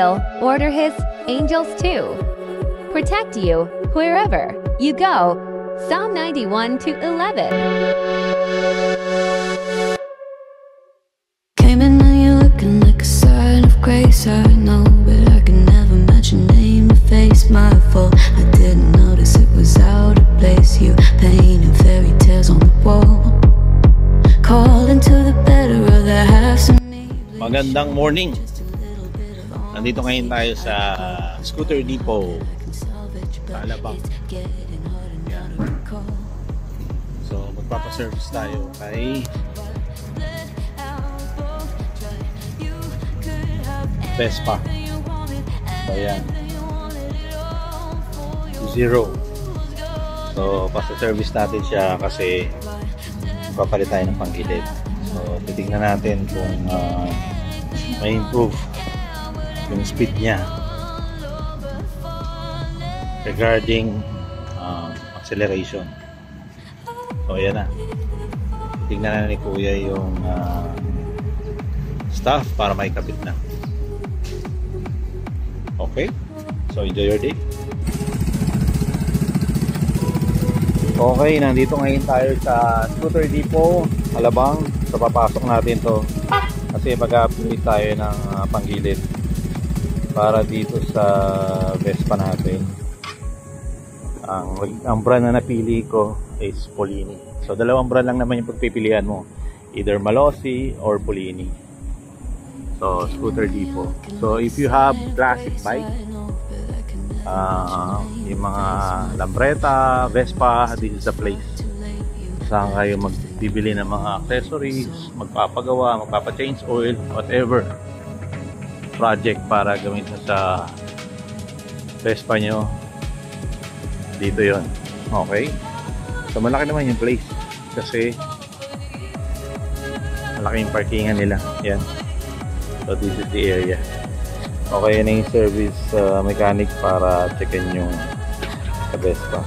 will order his angels to protect you wherever you go. Psalm 91:11. Came in and you're looking like a sign of grace. I know, but I can never match your name or face. My fault, I didn't notice it was out of place. You painted fairy tales on the wall, calling to the better of the halves of me. Magandang morning. Nandito ngayon tayo sa Scooter Depot sa Alabang. Yan. So magpapaservice tayo kay Vespa. So yan, 0. So pasa-service natin siya kasi magpapalit tayo ng panggilid. So titignan natin kung may improve yung speed niya regarding acceleration. So ayan na, titignan na ni Kuya yung stuff para maikabit na. Okay, so enjoy your day. Okay, nandito ngayon tayo sa Scooter Depot, Alabang. So papasok natin to kasi mag-upgrade tayo ng panggilid para dito sa Vespa natin. Ang brand na napili ko is Polini. So dalawang brand lang naman yung pagpipilian mo, either Malossi or Polini. So Scooter Depot. So if you have classic bike, yung mga Lambretta, Vespa, this is the place. Saan kayo magbibili ng mga accessories, magpapagawa, magpapa-change oil, whatever project para gawin sa Vespa nyo, dito yon. Okay, so malaki naman yung place kasi malaki yung parkingan nila. Yan, so this is the area. Okay, yan yung service mechanic para checkin yung sa Vespa.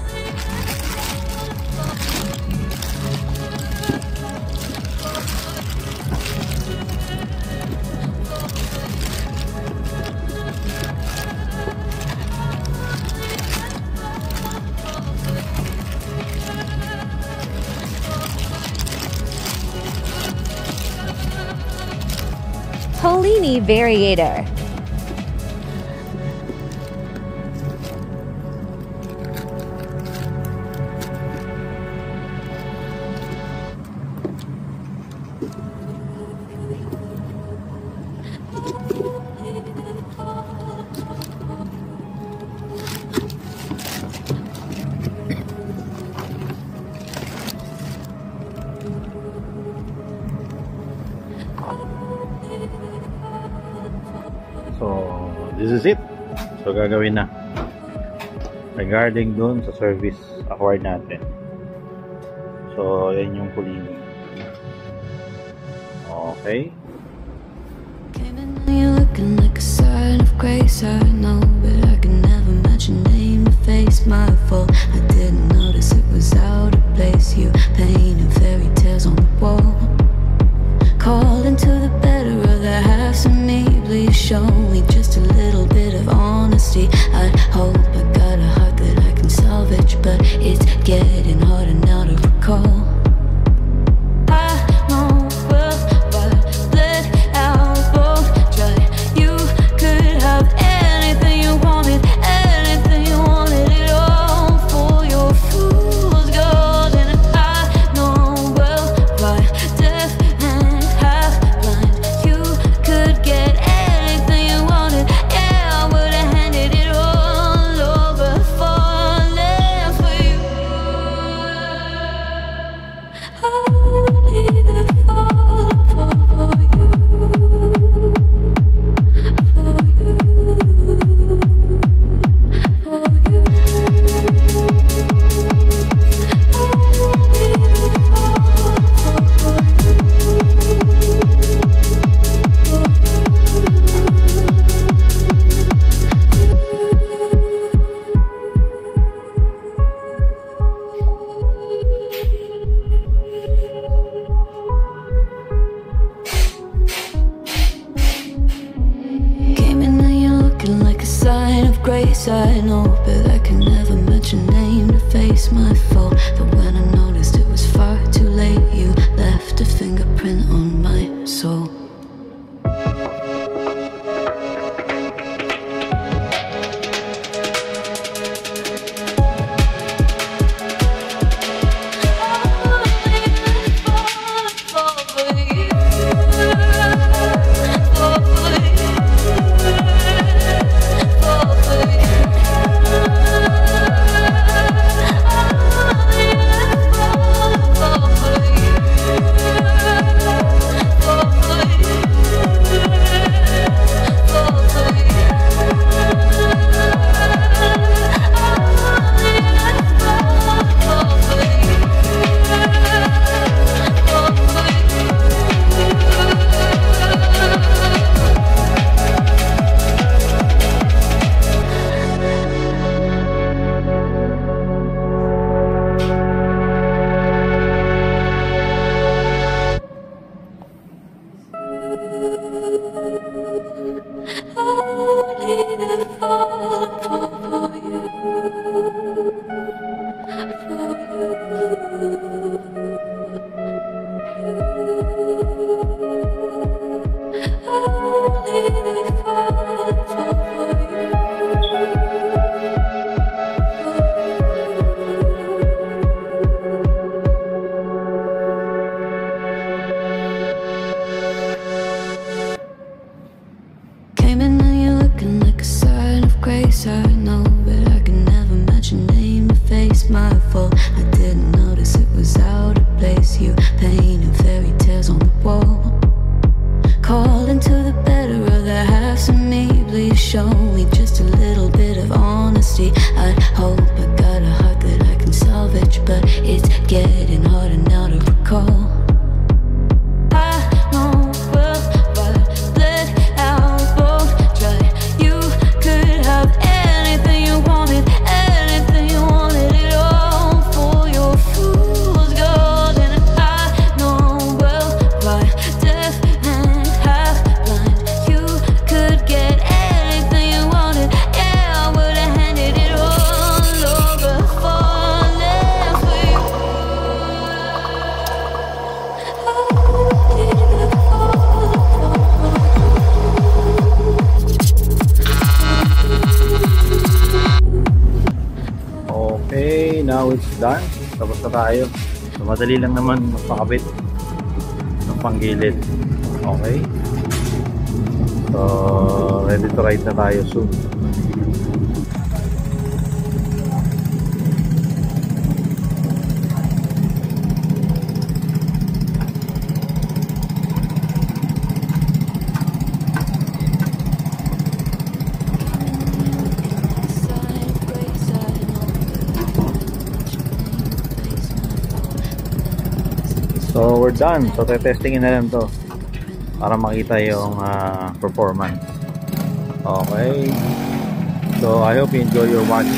Polini Variator. So this is it. So gagawin na regarding dun sa service acquired natin. So yan yung Polini. Okay, Came in and you're looking like a sign of grace. I know, but I can never match your name or face. My fault, I didn't notice it was out of place. You painted fairy tales on the wall, calling to the better of the halves of me. Please show me just a little bit of honesty. I hope I got a heart that I can salvage, but it's getting harder now to recall. I know well, but let out both try. You could have anything you wanted it all for your fool's gold. And I know well, by deaf and half blind, you could get anything you wanted. Yeah, I would have handed it all I know, but I can never match your name to face my fault. But when I noticed it was far too late, you left a fingerprint on my soul. Came in and you're looking like a sign of grace. I know, but I can never match your name to face my fault. I didn't notice it was out of place. You painted fairy tales on the wall, calling to the better of the halves of me. Please show me just a little bit of honesty. I hope I got a heart that I can salvage, but it's getting harder now to recall. Okay, now it's done. Tapos na tayo. So, madali lang naman magpakabit ng panggilid. Okay. So, ready to ride na tayo soon. So we're done. So testingin na lang to para makita yung performance. Okay. So I hope you enjoy your watching.